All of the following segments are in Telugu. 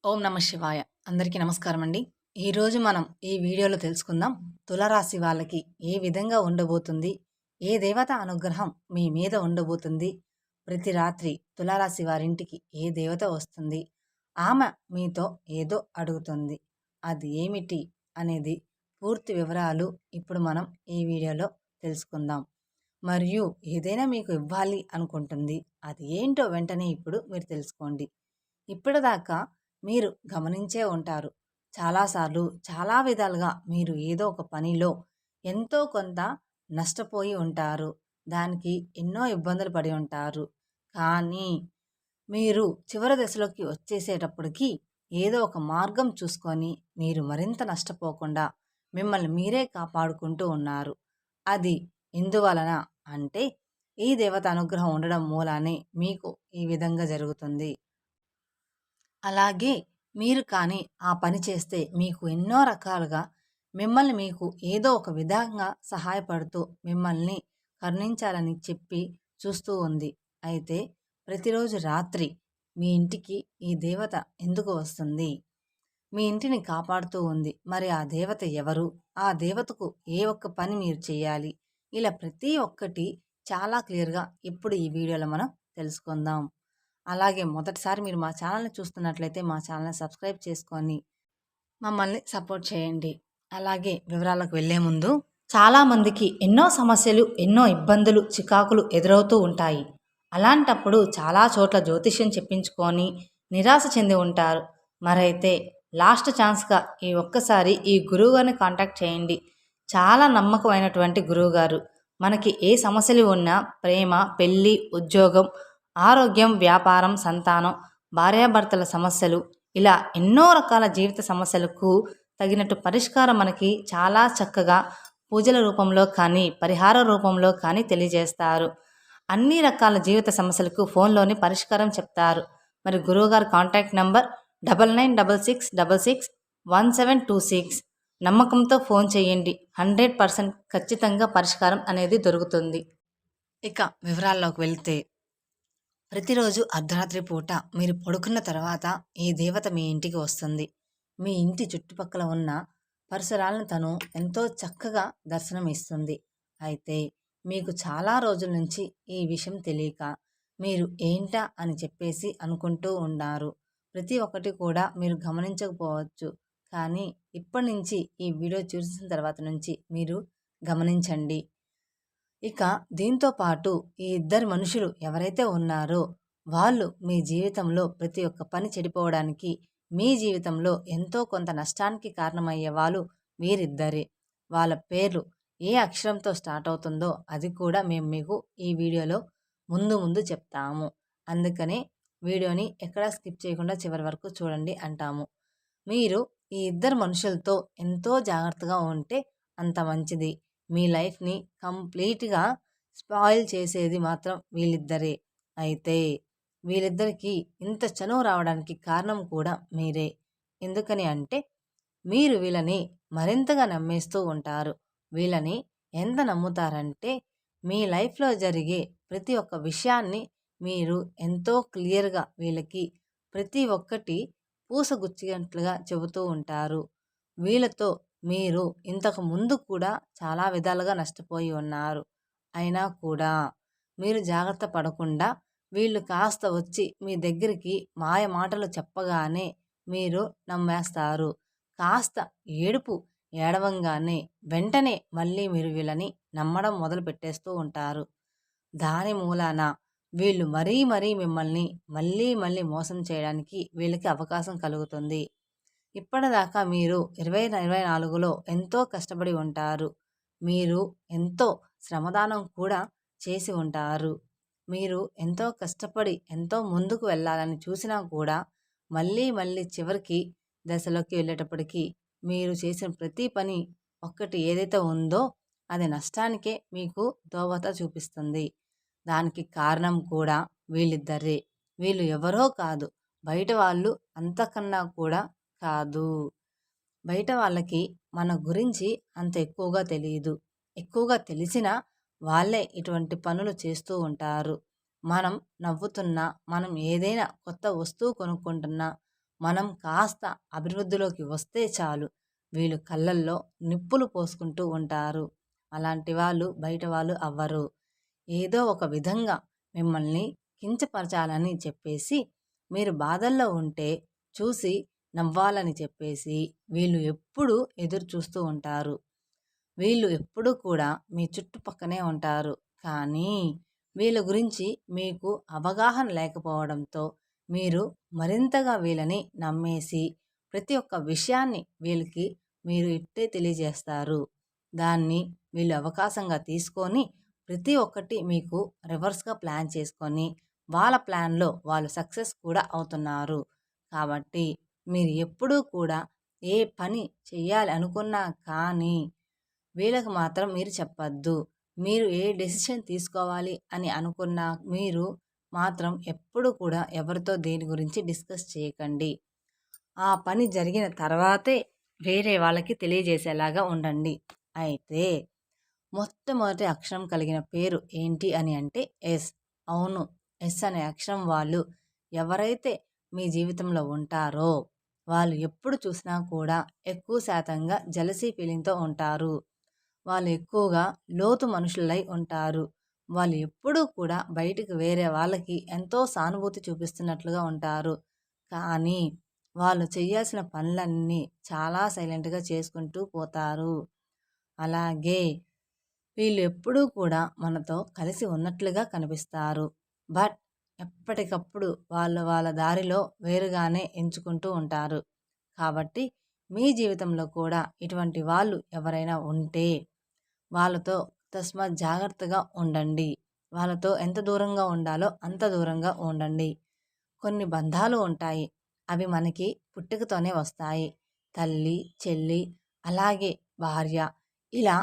ఓం నమ శివాయ. అందరికీ నమస్కారం అండి. ఈరోజు మనం ఈ వీడియోలో తెలుసుకుందాం తులారాశి వాళ్ళకి ఏ విధంగా ఉండబోతుంది, ఏ దేవత అనుగ్రహం మీ మీద ఉండబోతుంది, ప్రతి రాత్రి తులారాశి వారింటికి ఏ దేవత వస్తుంది, ఆమె మీతో ఏదో అడుగుతుంది, అది ఏమిటి అనేది పూర్తి వివరాలు ఇప్పుడు మనం ఈ వీడియోలో తెలుసుకుందాం. మరియు ఏదైనా మీకు ఇవ్వాలి అనుకుంటుంది, అది ఏంటో వెంటనే ఇప్పుడు మీరు తెలుసుకోండి. ఇప్పటిదాకా మీరు గమనించే ఉంటారు. చాలాసార్లు చాలా విధాలుగా మీరు ఏదో ఒక పనిలో ఎంతో కొంత నష్టపోయి ఉంటారు. దానికి ఎన్నో ఇబ్బందులు పడి ఉంటారు. కానీ మీరు చివరి దశలోకి వచ్చేసేటప్పటికి ఏదో ఒక మార్గం చూసుకొని మీరు మరింత నష్టపోకుండా మిమ్మల్ని మీరే కాపాడుకుంటూ ఉన్నారు. అది ఎందువలన అంటే ఈ దేవత అనుగ్రహం ఉండడం మూలానే మీకు ఈ విధంగా జరుగుతుంది. అలాగే మీరు కానీ ఆ పని చేస్తే మీకు ఎన్నో రకాలుగా మిమ్మల్ని మీకు ఏదో ఒక విధంగా సహాయపడుతూ మిమ్మల్ని కరుణించాలని చెప్పి చూస్తూ ఉంది. అయితే ప్రతిరోజు రాత్రి మీ ఇంటికి ఈ దేవత ఎందుకు వస్తుంది? మీ ఇంటిని కాపాడుతూ ఉంది. మరి ఆ దేవత ఎవరు? ఆ దేవతకు ఏ ఒక్క పని మీరు చేయాలి? ఇలా ప్రతి ఒక్కటి చాలా క్లియర్‌గా ఇప్పుడు ఈ వీడియోలో మనం తెలుసుకుందాం. అలాగే మొదటిసారి మీరు మా ఛానల్‌ని చూస్తున్నట్లయితే మా ఛానల్‌ని సబ్స్క్రైబ్ చేసుకొని మమ్మల్ని సపోర్ట్ చేయండి. అలాగే వివరాలకు వెళ్ళే ముందు చాలామందికి ఎన్నో సమస్యలు, ఎన్నో ఇబ్బందులు, చికాకులు ఎదురవుతూ ఉంటాయి. అలాంటప్పుడు చాలా చోట్ల జ్యోతిష్యం చెప్పించుకొని నిరాశ చెంది ఉంటారు. మరైతే లాస్ట్ ఛాన్స్‌గా ఈ ఒక్కసారి ఈ గురువుగారిని కాంటాక్ట్ చేయండి. చాలా నమ్మకమైనటువంటి గురువుగారు. మనకి ఏ సమస్యలు ఉన్నా ప్రేమ, పెళ్లి, ఉద్యోగం, ఆరోగ్యం, వ్యాపారం, సంతానం, భార్యాభర్తల సమస్యలు ఇలా ఎన్నో రకాల జీవిత సమస్యలకు తగినట్టు పరిష్కారం మనకి చాలా చక్కగా పూజల రూపంలో కానీ, పరిహార రూపంలో కానీ తెలియజేస్తారు. అన్ని రకాల జీవిత సమస్యలకు ఫోన్లోని పరిష్కారం చెప్తారు. మరి గురువుగారి కాంటాక్ట్ నంబర్ 9966661726. నమ్మకంతో ఫోన్ చేయండి. 100% ఖచ్చితంగా పరిష్కారం అనేది దొరుకుతుంది. ఇక వివరాల్లోకి వెళ్తే ప్రతిరోజు అర్ధరాత్రి పూట మీరు పడుకున్న తర్వాత ఈ దేవత మీ ఇంటికి వస్తుంది. మీ ఇంటి చుట్టుపక్కల ఉన్న పరిసరాలను తను ఎంతో చక్కగా దర్శనం ఇస్తుంది. అయితే మీకు చాలా రోజుల నుంచి ఈ విషయం తెలియక మీరు ఏంటా అని చెప్పేసి అనుకుంటూ ఉన్నారు. ప్రతి ఒక్కటి కూడా మీరు గమనించకపోవచ్చు. కానీ ఇప్పటి నుంచి ఈ వీడియో చూసిన తర్వాత నుంచి మీరు గమనించండి. ఇక దీంతో పాటు ఈ ఇద్దరు మనుషులు ఎవరైతే ఉన్నారో వాళ్ళు మీ జీవితంలో ప్రతి ఒక్క పని చెడిపోవడానికి, మీ జీవితంలో ఎంతో కొంత నష్టానికి కారణమయ్యే వాళ్ళు వీరిద్దరే. వాళ్ళ పేర్లు ఏ అక్షరంతో స్టార్ట్ అవుతుందో అది కూడా మేము మీకు ఈ వీడియోలో ముందు ముందు చెప్తాము. అందుకనే వీడియోని ఎక్కడా స్కిప్ చేయకుండా చివరి వరకు చూడండి అంటాము. మీరు ఈ ఇద్దరు మనుషులతో ఎంతో జాగ్రత్తగా ఉంటే అంత మంచిది. మీ లైఫ్‌ని కంప్లీట్‌గా స్పాయిల్ చేసేది మాత్రం వీళ్ళిద్దరే. అయితే వీళ్ళిద్దరికీ ఇంత చనువు రావడానికి కారణం కూడా మీరే. ఎందుకని అంటే మీరు వీళ్ళని మరింతగా నమ్మేస్తూ ఉంటారు. వీళ్ళని ఎంత నమ్ముతారంటే మీ లైఫ్‌లో జరిగే ప్రతి ఒక్క విషయాన్ని మీరు ఎంతో క్లియర్‌గా వీళ్ళకి ప్రతి ఒక్కటి పూసగుచ్చినట్లుగా చెబుతూ ఉంటారు. వీళ్ళతో మీరు ఇంతకు ముందు కూడా చాలా విధాలుగా నష్టపోయి ఉన్నారు. అయినా కూడా మీరు జాగ్రత్త పడకుండా వీళ్ళు కాస్త వచ్చి మీ దగ్గరికి మాయ మాటలు చెప్పగానే మీరు నమ్మేస్తారు. కాస్త ఏడుపు ఏడవంగానే వెంటనే మళ్ళీ మీరు వీళ్ళని నమ్మడం మొదలు పెట్టేస్తూ ఉంటారు. దాని మూలాన వీళ్ళు మరీ మరీ మిమ్మల్ని మళ్ళీ మళ్ళీ మోసం చేయడానికి వీళ్ళకి అవకాశం కలుగుతుంది. ఇప్పటిదాకా మీరు 2024లో ఎంతో కష్టపడి ఉంటారు. మీరు ఎంతో శ్రమదానం కూడా చేసి ఉంటారు. మీరు ఎంతో కష్టపడి ఎంతో ముందుకు వెళ్ళాలని చూసినా కూడా మళ్ళీ మళ్ళీ చివరికి దశలోకి వెళ్ళేటప్పటికి మీరు చేసిన ప్రతి పని ఒక్కటి ఏదైతే ఉందో అది నష్టానికే మీకు దోవత చూపిస్తుంది. దానికి కారణం కూడా వీళ్ళిద్దరే. వీళ్ళు ఎవరో కాదు, బయట వాళ్ళు అంతకన్నా కూడా కాదు. బయట వాళ్ళకి మన గురించి అంత ఎక్కువగా తెలీదు. ఎక్కువగా తెలిసినా వాళ్ళే ఇటువంటి పనులు చేస్తూ ఉంటారు. మనం నవ్వుతున్నా, మనం ఏదైనా కొత్త వస్తువు కొనుక్కుంటున్నా, మనం కాస్త అభివృద్ధిలోకి వస్తే చాలు వీళ్ళు కళ్ళల్లో నిప్పులు పోసుకుంటూ ఉంటారు. అలాంటి వాళ్ళు బయట వాళ్ళు అవ్వరు. ఏదో ఒక విధంగా మిమ్మల్ని కించపరచాలని చెప్పేసి, మీరు బాధల్లో ఉంటే చూసి నవ్వాలని చెప్పేసి వీళ్ళు ఎప్పుడూ ఎదురు చూస్తూ ఉంటారు. వీళ్ళు ఎప్పుడూ కూడా మీ చుట్టుపక్కనే ఉంటారు. కానీ వీళ్ళ గురించి మీకు అవగాహన లేకపోవడంతో మీరు మరింతగా వీళ్ళని నమ్మేసి ప్రతి ఒక్క విషయాన్ని వీళ్ళకి మీరు ఇట్టే తెలియజేస్తారు. దాన్ని వీళ్ళు అవకాశంగా తీసుకొని ప్రతి ఒక్కటి మీకు రివర్స్‌గా ప్లాన్ చేసుకొని వాళ్ళ ప్లాన్‌లో వాళ్ళు సక్సెస్ కూడా అవుతున్నారు. కాబట్టి మీరు ఎప్పుడూ కూడా ఏ పని చెయ్యాలి అనుకున్నా కానీ వీళ్ళకి మాత్రం మీరు చెప్పొద్దు. మీరు ఏ డెసిషన్ తీసుకోవాలి అని అనుకున్నా మీరు మాత్రం ఎప్పుడు కూడా ఎవరితో దేని గురించి డిస్కస్ చేయకండి. ఆ పని జరిగిన తర్వాతే వేరే వాళ్ళకి తెలియజేసేలాగా ఉండండి. అయితే మొట్టమొదటి అక్షరం కలిగిన పేరు ఏంటి అని అంటే ఎస్. అవును, ఎస్ అనే అక్షరం వాళ్ళు ఎవరైతే మీ జీవితంలో ఉంటారో వాళ్ళు ఎప్పుడు చూసినా కూడా ఎక్కువ శాతంగా జెలసీ ఫీలింగ్‌తో ఉంటారు. వాళ్ళు ఎక్కువగా లోతు మనుషులై ఉంటారు. వాళ్ళు ఎప్పుడూ కూడా బయటికి వేరే వాళ్ళకి ఎంతో సానుభూతి చూపిస్తున్నట్లుగా ఉంటారు. కానీ వాళ్ళు చేయాల్సిన పనులన్నీ చాలా సైలెంట్‌గా చేసుకుంటూ పోతారు. అలాగే వీళ్ళు ఎప్పుడూ కూడా మనతో కలిసి ఉన్నట్లుగా కనిపిస్తారు. బట్ ఎప్పటికప్పుడు వాళ్ళు వాళ్ళ దారిలో వేరుగానే ఎంచుకుంటూ ఉంటారు. కాబట్టి మీ జీవితంలో కూడా ఇటువంటి వాళ్ళు ఎవరైనా ఉంటే వాళ్ళతో తస్మాత్ జాగ్రత్తగా ఉండండి. వాళ్ళతో ఎంత దూరంగా ఉండాలో అంత దూరంగా ఉండండి. కొన్ని బంధాలు ఉంటాయి. అవి మనకి పుట్టుకతోనే వస్తాయి. తల్లి, చెల్లి, అలాగే భార్య, ఇలా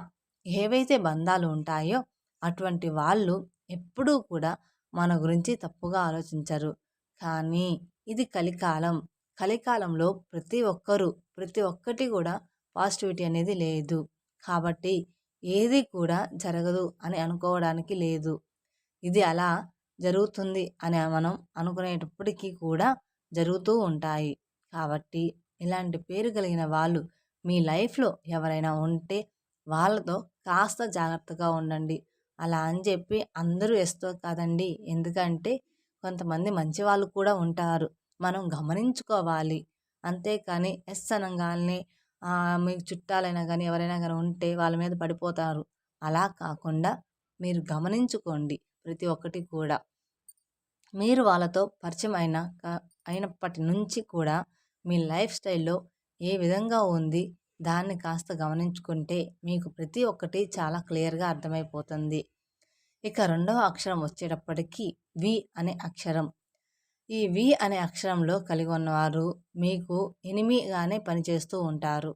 ఏవైతే బంధాలు ఉంటాయో అటువంటి వాళ్ళు ఎప్పుడూ కూడా మన గురించి తప్పుగా ఆలోచించరు. కానీ ఇది కలికాలం. కలికాలంలో ప్రతి ఒక్కటి కూడా పాజిటివిటీ అనేది లేదు. కాబట్టి ఏది కూడా జరగదు అని అనుకోవడానికి లేదు. ఇది అలా జరుగుతుంది అని మనం అనుకునేటప్పటికీ కూడా జరుగుతూ ఉంటాయి. కాబట్టి ఇలాంటి పేరు కలిగిన వాళ్ళు మీ లైఫ్‌లో ఎవరైనా ఉంటే వాళ్ళతో కాస్త జాగ్రత్తగా ఉండండి. అలా అని చెప్పి అందరూ ఎస్తో కాదండి. ఎందుకంటే కొంతమంది మంచి వాళ్ళు కూడా ఉంటారు. మనం గమనించుకోవాలి. అంతేకాని ఎస్ అనంగాల్నే మీకు చుట్టాలైనా గానీ, ఎవరైనా గానీ ఉంటే వాళ్ళ మీద పడిపోతారు. అలా కాకుండా మీరు గమనించుకోండి ప్రతి ఒక్కటి కూడా. మీరు వాళ్ళతో పరిచయం అయినప్పటి నుంచి కూడా మీ లైఫ్ స్టైల్‌లో ఏ విధంగా ఉంది, దాన్ని కాస్త గమనించుకుంటే మీకు ప్రతి ఒక్కటి చాలా క్లియర్‌గా అర్థమైపోతుంది. ఇక రెండవ అక్షరం వచ్చేటప్పటికి వి అనే అక్షరం. ఈ వి అనే అక్షరంలో కలిగి ఉన్నవారు మీకు ఎనిమిగానే పనిచేస్తూ ఉంటారు.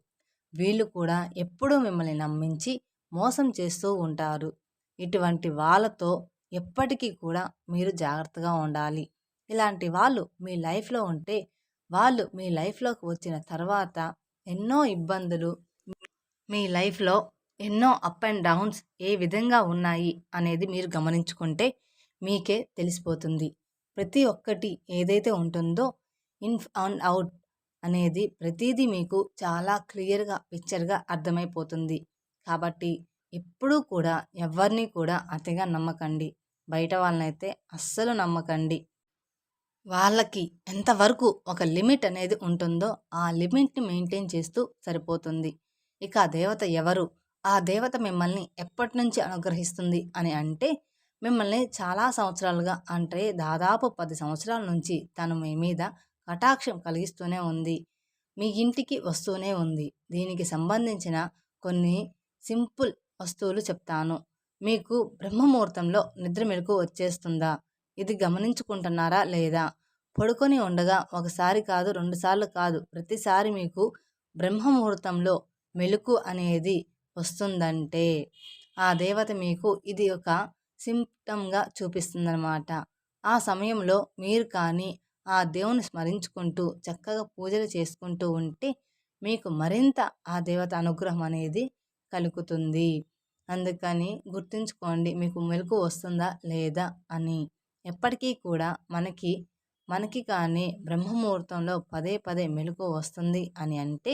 వీళ్ళు కూడా ఎప్పుడూ మిమ్మల్ని నమ్మించి మోసం చేస్తూ ఉంటారు. ఇటువంటి వాళ్ళతో ఎప్పటికీ కూడా మీరు జాగ్రత్తగా ఉండాలి. ఇలాంటి వాళ్ళు మీ లైఫ్‌లో ఉంటే వాళ్ళు మీ లైఫ్‌లోకి వచ్చిన తర్వాత ఎన్నో ఇబ్బందులు, మీ లైఫ్‌లో ఎన్నో అప్ అండ్ డౌన్స్ ఏ విధంగా ఉన్నాయి అనేది మీరు గమనించుకుంటే మీకే తెలిసిపోతుంది. ప్రతి ఒక్కటి ఏదైతే ఉంటుందో ఇన్ అండ్ అవుట్ అనేది ప్రతీదీ మీకు చాలా క్లియర్‌గా, పిక్చర్‌గా అర్థమైపోతుంది. కాబట్టి ఎప్పుడూ కూడా ఎవ్వరిని కూడా అతిగా నమ్మకండి. బయట వాళ్ళనైతే అస్సలు నమ్మకండి. వాళ్ళకి ఎంతవరకు ఒక లిమిట్ అనేది ఉంటుందో ఆ లిమిట్‌ని మెయింటైన్ చేస్తూ సరిపోతుంది. ఇక ఆ దేవత ఎవరు? ఆ దేవత మిమ్మల్ని ఎప్పటినుంచి అనుగ్రహిస్తుంది అని అంటే మిమ్మల్ని చాలా సంవత్సరాలుగా అంటే దాదాపు 10 సంవత్సరాల నుంచి తను మీ మీద కటాక్షం కలిగిస్తూనే ఉంది. మీ ఇంటికి వస్తూనే ఉంది. దీనికి సంబంధించిన కొన్ని సింపుల్ వస్తువులు చెప్తాను. మీకు బ్రహ్మముహూర్తంలో నిద్ర మెలుకువ వచ్చేస్తుందా? ఇది గమనించుకుంటున్నారా లేదా? పడుకొని ఉండగా ఒకసారి కాదు, 2 సార్లు కాదు, ప్రతిసారి మీకు బ్రహ్మముహూర్తంలో మెలుకువ అనేది వస్తుందంటే ఆ దేవత మీకు ఇది ఒక సింప్టమ్‌గా చూపిస్తుందనమాట. ఆ సమయంలో మీరు కానీ ఆ దేవుని స్మరించుకుంటూ చక్కగా పూజలు చేసుకుంటూ ఉంటే మీకు మరింత ఆ దేవత అనుగ్రహం అనేది కలుగుతుంది. అందుకని గుర్తుంచుకోండి మీకు మెలుకువ వస్తుందా లేదా అని. ఎప్పటికీ కూడా మనకి మనకి కానీ బ్రహ్మముహూర్తంలో పదే పదే మెలకువ వస్తుంది అని అంటే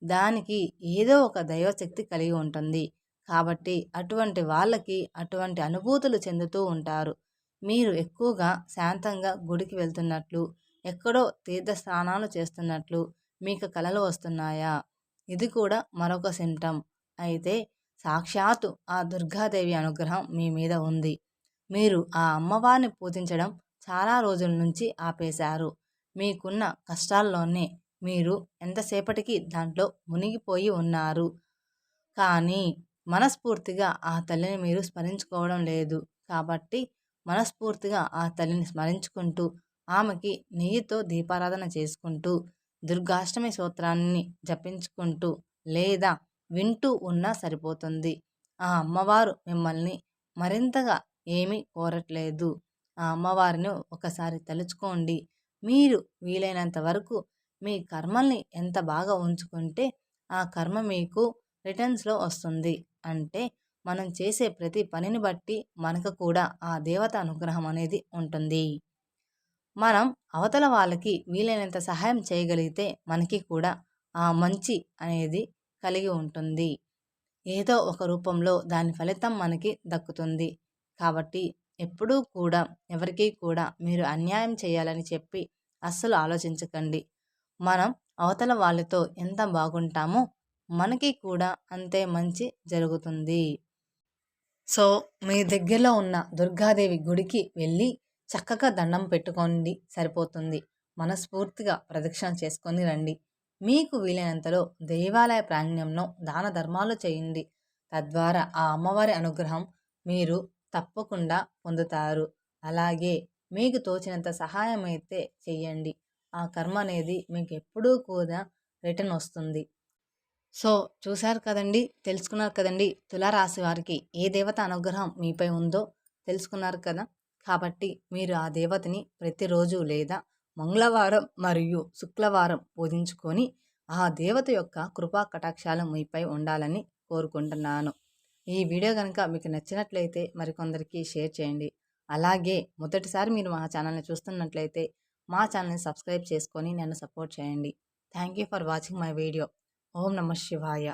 దానికి ఏదో ఒక దైవశక్తి కలిగి ఉంటుంది. కాబట్టి అటువంటి వాళ్ళకి అటువంటి అనుభూతులు చెందుతూ ఉంటారు. మీరు ఎక్కువగా శాంతంగా గుడికి వెళ్తున్నట్లు, ఎక్కడో తీర్థస్నానాలు చేస్తున్నట్లు మీకు కలలు వస్తున్నాయా? ఇది కూడా మరొక సింప్టమ్. అయితే సాక్షాత్తు ఆ దుర్గాదేవి అనుగ్రహం మీ మీద ఉంది. మీరు ఆ అమ్మవారిని పూజించడం చాలా రోజుల నుంచి ఆపేశారు. మీకున్న కష్టాల్లోనే మీరు ఎంతసేపటికి దాంట్లో మునిగిపోయి ఉన్నారు. కానీ మనస్ఫూర్తిగా ఆ తల్లిని మీరు స్మరించుకోవడం లేదు. కాబట్టి మనస్ఫూర్తిగా ఆ తల్లిని స్మరించుకుంటూ, ఆమెకి నెయ్యితో దీపారాధన చేసుకుంటూ, దుర్గాష్టమి స్తోత్రాన్ని జపించుకుంటూ లేదా వింటూ ఉన్నా సరిపోతుంది. ఆ అమ్మవారు మిమ్మల్ని మరింతగా ఏమీ కోరట్లేదు. ఆ అమ్మవారిని ఒకసారి తలుచుకోండి. మీరు వీలైనంత వరకు మీ కర్మల్ని ఎంత బాగా ఉంచుకుంటే ఆ కర్మ మీకు రిటర్న్స్‌లో వస్తుంది. అంటే మనం చేసే ప్రతి పనిని బట్టి మనకు కూడా ఆ దేవత అనుగ్రహం అనేది ఉంటుంది. మనం అవతల వాళ్ళకి వీలైనంత సహాయం చేయగలిగితే మనకి కూడా ఆ మంచి అనేది కలిగి ఉంటుంది. ఏదో ఒక రూపంలో దాని ఫలితం మనకి దక్కుతుంది. కాబట్టి ఎప్పుడూ కూడా ఎవరికీ కూడా మీరు అన్యాయం చేయాలని చెప్పి అస్సలు ఆలోచించకండి. మనం అవతల వాళ్ళతో ఎంత బాగుంటామో మనకి కూడా అంతే మంచి జరుగుతుంది. సో, మీ దగ్గరలో ఉన్న దుర్గాదేవి గుడికి వెళ్ళి చక్కగా దండం పెట్టుకోండి సరిపోతుంది. మనస్ఫూర్తిగా ప్రదక్షిణ చేసుకొని రండి. మీకు వీలైనంతలో దేవాలయ ప్రాంగణంలో దాన ధర్మాలు చేయండి. తద్వారా ఆ అమ్మవారి అనుగ్రహం మీరు తప్పకుండా పొందుతారు. అలాగే మీకు తోచినంత సహాయం అయితే చెయ్యండి. ఆ కర్మ అనేది మీకు ఎప్పుడూ కూడా రిటర్న్ వస్తుంది. సో, చూశారు కదండీ! తెలుసుకున్నారు కదండీ! తులారాశి వారికి ఏ దేవత అనుగ్రహం మీపై ఉందో తెలుసుకున్నారు కదా! కాబట్టి మీరు ఆ దేవతని ప్రతిరోజు లేదా మంగళవారం మరియు శుక్రవారం పూజించుకొని ఆ దేవత యొక్క కృపా కటాక్షాలు మీపై ఉండాలని కోరుకుంటున్నాను. ఈ వీడియో గనుక మీకు నచ్చినట్లయితే మరికొందరికి షేర్ చేయండి. అలాగే మొదటిసారి మీరు మా ఛానల్‌ని చూస్తున్నట్లయితే మా ఛానల్‌ని సబ్స్క్రైబ్ చేసుకొని నన్ను సపోర్ట్ చేయండి. Thank you for watching my video. ఓం నమః శివాయ.